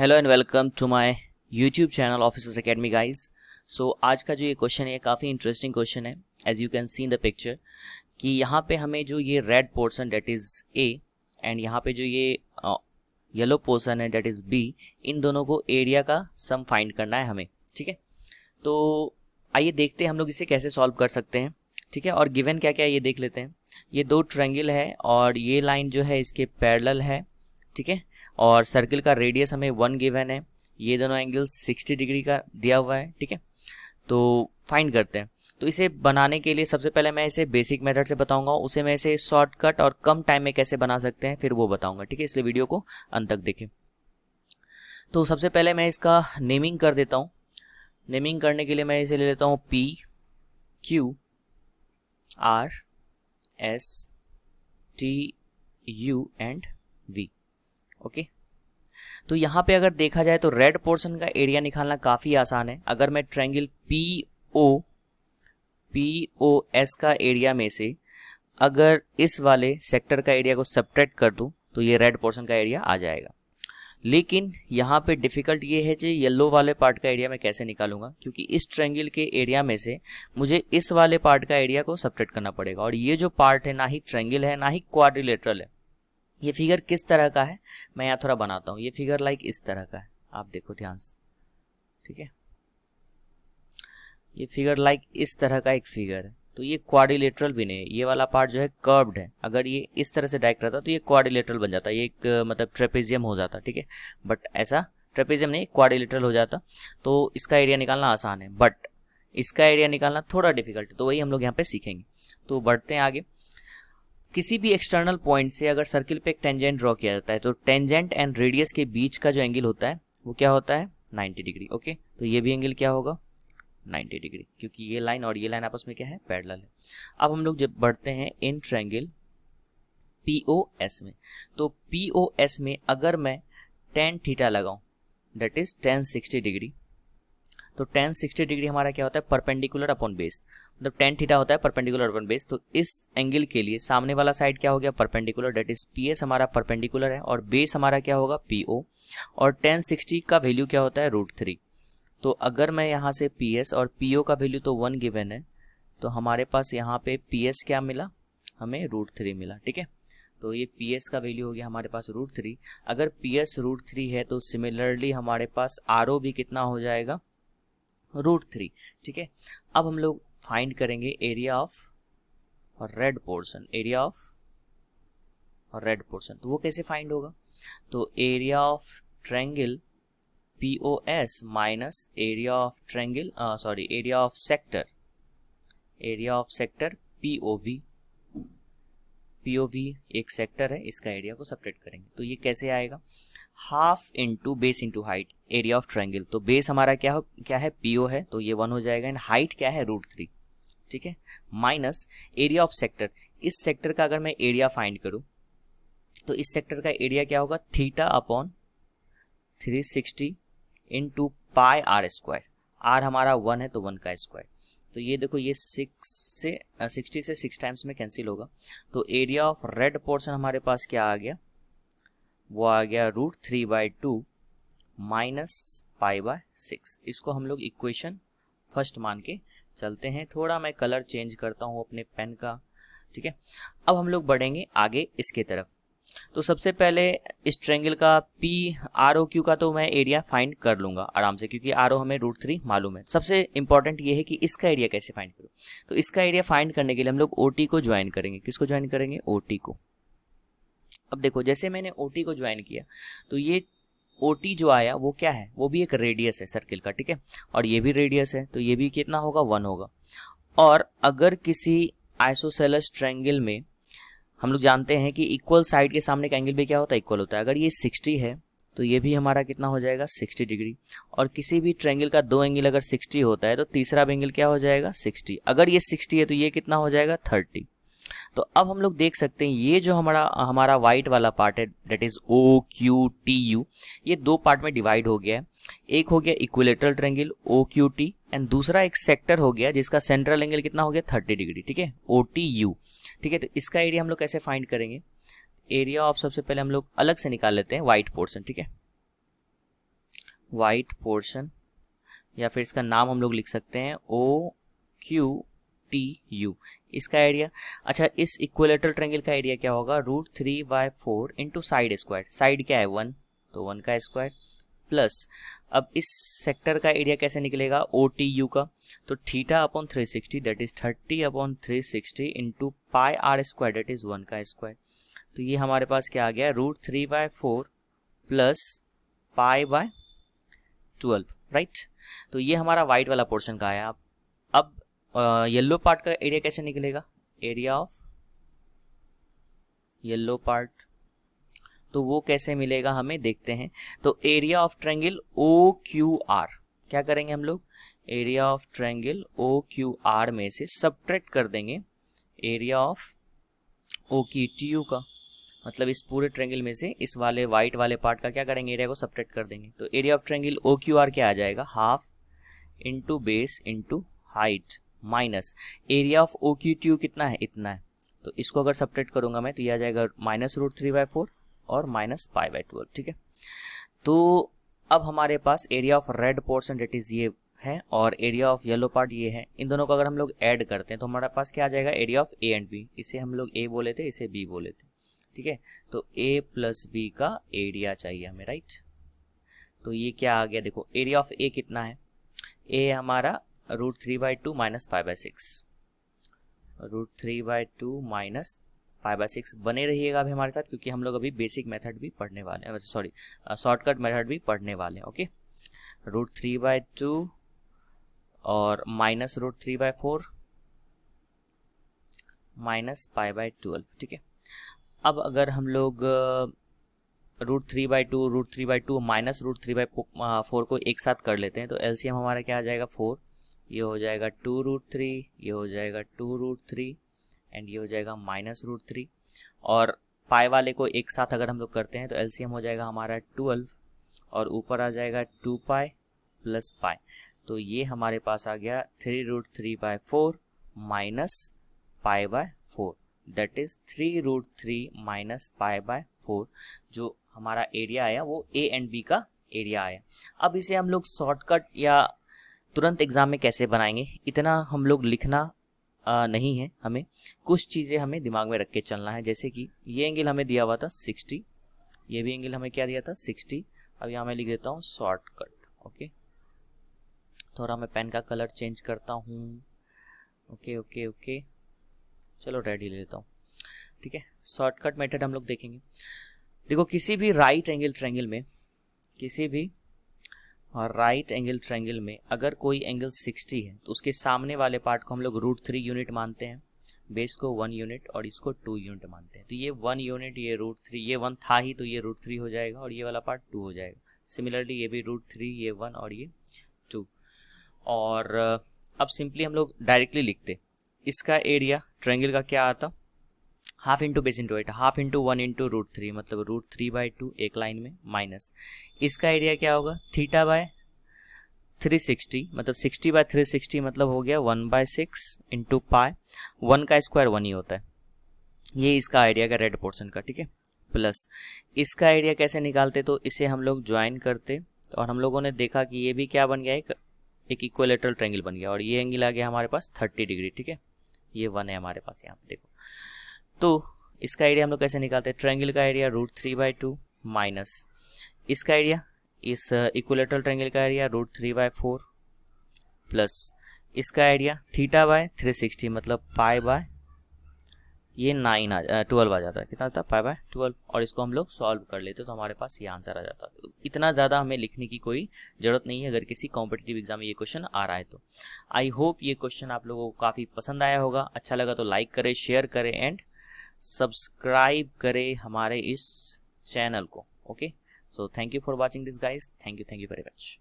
Hello and welcome to my YouTube channel officers academy guys. So आज का जो ये क्वेश्चन है काफ़ी इंटरेस्टिंग क्वेश्चन है। As you can see in the picture कि यहाँ पे हमें जो ये red portion that is a and यहाँ पे जो ये येलो पोर्शन है डेट इज़ बी, इन दोनों को एरिया का सम फाइंड करना है हमें। ठीक है, तो आइए देखते हैं हम लोग इसे कैसे सॉल्व कर सकते हैं। ठीक है, और गिवन क्या क्या है ये देख लेते हैं। ये दो ट्रायंगल है और ये लाइन जो है इसके पैरेलल है। ठीक है, और सर्किल का रेडियस हमें 1 गिवन है। ये दोनों एंगल 60 डिग्री का दिया हुआ है। ठीक है, तो फाइंड करते हैं। तो इसे बनाने के लिए सबसे पहले मैं इसे बेसिक मेथड से बताऊंगा, उसे मैं इसे शॉर्टकट और कम टाइम में कैसे बना सकते हैं फिर वो बताऊंगा। ठीक है, इसलिए वीडियो को अंत तक देखें। तो सबसे पहले मैं इसका नेमिंग कर देता हूँ। नेमिंग करने के लिए मैं इसे ले लेता हूँ P, Q, R, S, T, U and V। Okay, तो यहाँ पे अगर देखा जाए तो रेड पोर्शन का एरिया निकालना काफ़ी आसान है। अगर मैं ट्रायंगल POS का एरिया में से अगर इस वाले सेक्टर का एरिया को सब्ट्रैक्ट कर दूं तो ये रेड पोर्शन का एरिया आ जाएगा। लेकिन यहाँ पे डिफ़िकल्ट ये है कि येलो वाले पार्ट का एरिया मैं कैसे निकालूंगा, क्योंकि इस ट्रायंगल के एरिया में से मुझे इस वाले पार्ट का एरिया को सब्ट्रैक्ट करना पड़ेगा। और ये जो पार्ट है ना ही ट्रायंगल है ना ही क्वाड्रिलेटरल है। ये फिगर किस तरह का है मैं यहाँ थोड़ा बनाता हूँ। ये फिगर लाइक इस तरह का है, आप देखो ध्यान से। ठीक है, ये फिगर लाइक इस तरह का एक फिगर है। तो ये क्वाड्रिलेटरल भी नहीं है, ये वाला पार्ट जो है कर्व्ड है। अगर ये इस तरह से डायरेक्ट रहता तो ये क्वाड्रिलेटरल बन जाता, ये एक मतलब ट्रेपेजियम हो जाता। ठीक है, बट ऐसा ट्रेपेजियम नहीं, क्वाड्रिलेटरल हो जाता। तो इसका एरिया निकालना आसान है, बट इसका एरिया निकालना थोड़ा डिफिकल्ट है। तो वही हम लोग यहाँ पे सीखेंगे। तो बढ़ते हैं आगे। किसी भी एक्सटर्नल पॉइंट से अगर सर्किल पे एक टेंजेंट ड्रॉ किया जाता है तो टेंजेंट एंड रेडियस के बीच का जो एंगल होता है वो क्या होता है 90 डिग्री। ओके, तो ये भी एंगल क्या होगा 90 डिग्री, क्योंकि ये लाइन और ये लाइन आपस में क्या है पैरेलल है। अब हम लोग जब बढ़ते हैं इन ट्रायंगल POS में, तो POS में अगर मैं tan थीटा लगाऊं दैट इज tan 60 डिग्री, तो tan 60 डिग्री हमारा क्या होता है परपेंडिकुलर अपॉन बेस, मतलब tan थीटा होता है परपेंडिकुलर अपॉन बेस। तो इस एंगल के लिए सामने वाला साइड क्या हो गया परपेंडिकुलर, दैट इज PS हमारा परपेंडिकुलर है और बेस हमारा क्या होगा PO। और tan 60 का वैल्यू क्या होता है √3। तो अगर मैं यहाँ से PS और PO का वैल्यू तो 1 गिवन है, तो हमारे पास यहाँ पे PS क्या मिला हमें √3 मिला। ठीक है, तो ये PS का वैल्यू हो गया हमारे पास √3। अगर PS √3 है तो सिमिलरली हमारे पास RO भी कितना हो जाएगा √3। ठीक है, अब हम लोग फाइंड करेंगे area of red portion. Area of red portion तो वो कैसे फाइंड होगा, तो area of triangle POS minus area of triangle area of sector POV। POV एक सेक्टर है, इसका एरिया को सब्ट्रैक्ट करेंगे तो ये कैसे आएगा half into base into height area of triangle. तो बेस हमारा क्या है PO है, तो ये 1 हो जाएगा एंड हाइट क्या है √3। ठीक है, माइनस एरिया ऑफ सेक्टर। इस सेक्टर का अगर मैं एरिया फाइंड करूं तो इस सेक्टर का एरिया क्या होगा theta upon 360 into pi R²। R हमारा 1 है तो 1 का स्क्वायर। तो ये देखो ये 60 से 6 टाइम्स में कैंसिल होगा। तो एरिया ऑफ रेड पोर्शन हमारे पास क्या आ गया, वो आ गया √3/2 माइनस π/6। इसको हम लोग इक्वेशन फर्स्ट मान के चलते हैं। थोड़ा मैं कलर चेंज करता हूँ अपने पेन का। ठीक है, अब हम लोग बढ़ेंगे आगे इसके तरफ। तो सबसे पहले इस ट्रायंगल का PROQ का तो मैं एरिया फाइंड कर लूंगा आराम से, क्योंकि RO हमें √3 मालूम है। सबसे इंपॉर्टेंट ये है कि इसका एरिया कैसे फाइंड करूं। तो इसका एरिया फाइंड करने के लिए हम लोग OT को ज्वाइन करेंगे। किसको ज्वाइन करेंगे OT को। अब देखो जैसे मैंने OT को ज्वाइन किया तो ये OT जो आया वो क्या है, वो भी एक रेडियस है सर्किल का। ठीक है, और ये भी रेडियस है तो ये भी कितना होगा 1 होगा। और अगर किसी आइसोसेलेस ट्रायंगल में हम लोग जानते हैं कि इक्वल साइड के सामने का एंगल भी क्या होता है इक्वल होता है। अगर ये 60 है तो ये भी हमारा कितना हो जाएगा 60 डिग्री। और किसी भी ट्रायंगल का दो एंगल अगर 60 होता है तो तीसरा भी एंगल क्या हो जाएगा 60। अगर ये 60 है तो ये कितना हो जाएगा 30। तो अब हम लोग देख सकते हैं ये जो हमारा वाइट वाला पार्ट है दैट इज OQTU, ये दो पार्ट में डिवाइड हो गया है। एक हो गया इक्विलेटरल ट्रायंगल OQT एंड दूसरा एक सेक्टर हो गया जिसका सेंट्रल एंगल कितना हो गया 30 डिग्री। ठीक है, OTU। ठीक है, तो इसका एरिया हम लोग कैसे फाइंड करेंगे, एरिया ऑफ सबसे पहले हम लोग अलग से निकाल लेते हैं वाइट पोर्शन। ठीक है, वाइट पोर्शन, या फिर इसका नाम हम लोग लिख सकते हैं OQTU, इसका एरिया। अच्छा, इस इक्विलेटरल ट्रायंगल का एरिया क्या होगा, √3/4 इंटू साइड स्क्वायर, साइड क्या है 1, तो 1 का स्क्वायर, प्लस अब इस सेक्टर का एरिया कैसे निकलेगा, OTU का, तो θ/360 that is 30/360 into πr² that is 1 का स्क्वायर। तो ये हमारे पास क्या आ गया, √3/4 प्लस π/12, राइट। तो ये हमारा वाइट वाला पोर्शन का है। अब येलो पार्ट का एरिया कैसे निकलेगा, एरिया ऑफ येलो पार्ट, तो वो कैसे मिलेगा हमें देखते हैं। तो एरिया ऑफ ट्रायंगल OQR, क्या करेंगे हम लोग, एरिया ऑफ ट्रायंगल OQR में से सब्ट्रैक्ट कर देंगे एरिया ऑफ OQTU का, मतलब इस पूरे ट्रायंगल में से इस वाले वाइट वाले पार्ट का क्या करेंगे, एरिया को सब्ट्रैक्ट कर देंगे। तो एरिया ऑफ ट्रायंगल OQR क्या आ जाएगा, half into base into height minus area of OQTU कितना है, इतना है, तो इसको अगर सब्ट्रैक्ट करूंगा मैं तो ये आ जाएगा -√3/4 और -π/12, ठीक है। तो अब हमारे पास area of red portion that is ये है और एरिया ऑफ येलो पार्ट ये है, इन दोनों को अगर हम लोग ऐड करते हैं तो हमारे पास क्या आ जाएगा, area of A and B, इसे हम लोग A बोले थे, इसे B बोले थे, ठीक है। तो A प्लस B का एरिया चाहिए हमें, राइट। तो ये क्या आ गया, देखो एरिया ऑफ A कितना है, A हमारा √3/2 माइनस π/6, √3/2 माइनस π/6, बने रहिएगा अभी हमारे साथ, क्योंकि हम लोग अभी बेसिक मेथड भी पढ़ने वाले हैं, सॉरी शॉर्टकट मेथड भी पढ़ने वाले हैं, ओके। √3/2 और माइनस √3/4 माइनस π/12, ठीक है। अब अगर हम लोग √3/2 माइनस √3/4 को एक साथ कर लेते हैं तो एलसीएम हमारा क्या आ जाएगा, 4, ये हो जाएगा 2√3, ये हो जाएगा 2√3 एंड ये हो जाएगा -√3, और पाई वाले को एक साथ अगर हम लोग करते हैं तो एलसीएम हो जाएगा हमारा 12 और ऊपर आ जाएगा 2π प्लस पाई, तो ये हमारे पास आ गया 3√3/4 माइनस π/4 दैट इज 3√3 माइनस π/4, जो हमारा एरिया आया वो A एंड B का एरिया आया। अब इसे हम लोग शॉर्टकट या तुरंत एग्जाम में कैसे बनाएंगे, इतना हम लोग लिखना नहीं है, हमें कुछ चीज़ें हमें दिमाग में रख के चलना है। जैसे कि ये एंगल हमें दिया हुआ था 60, ये भी एंगल हमें क्या दिया था 60। अब यहाँ मैं लिख देता हूँ शॉर्टकट, ओके। थोड़ा मैं पेन का कलर चेंज करता हूँ, ओके ओके ओके, चलो रेड ही ले लेता हूँ, ठीक है। शॉर्टकट मेथड हम लोग देखेंगे। देखो किसी भी राइट एंगल ट्रायंगल में, किसी भी राइट एंगल ट्रायंगल में अगर कोई एंगल 60 है तो उसके सामने वाले पार्ट को हम लोग √3 यूनिट मानते हैं, बेस को 1 यूनिट और इसको 2 यूनिट मानते हैं। तो ये 1 यूनिट, ये √3, ये 1 था ही तो ये √3 हो जाएगा और ये वाला पार्ट 2 हो जाएगा। सिमिलरली ये भी √3, ये 1 और ये 2। और अब सिंपली हम लोग डायरेक्टली लिखते, इसका एरिया ट्रायंगल का क्या आता, half into base into height, half into 1 into √3 मतलब √3/2 एक लाइन में, माइनस इसका एरिया क्या होगा θ/360 मतलब 60/360 मतलब हो गया 1/6 इंटू पाई, 1 का स्क्वायर 1 ही होता है, ये इसका एरिया का रेड पोर्शन का, ठीक है। प्लस इसका एरिया कैसे निकालते, तो इसे हम लोग ज्वाइन करते और हम लोगों ने देखा कि ये भी क्या बन गया, एक इक्विलेटरल ट्रायंगल बन गया और ये एंगल आ गया हमारे पास 30 डिग्री, ठीक है। ये 1 है हमारे पास यहाँ पे देखो। तो इसका एरिया हम लोग कैसे निकालते हैं, ट्रायंगल का एरिया √3/2 माइनस इसका एरिया, इस इक्विलेटरल ट्रायंगल का एरिया √3/4 प्लस इसका एरिया θ/360 मतलब π/, ये 12 आ जाता है, कितना था π/12, और इसको हम लोग सॉल्व कर लेते तो हमारे पास ये आंसर आ जाता है। तो इतना ज़्यादा हमें लिखने की कोई ज़रूरत नहीं है अगर किसी कॉम्पिटिटिव एग्जाम में ये क्वेश्चन आ रहा है तो। आई होप ये क्वेश्चन आप लोगों को काफ़ी पसंद आया होगा, अच्छा लगा तो लाइक करें, शेयर करें एंड सब्सक्राइब करें हमारे इस चैनल को, okay. So thank you for watching this guys, thank you very much.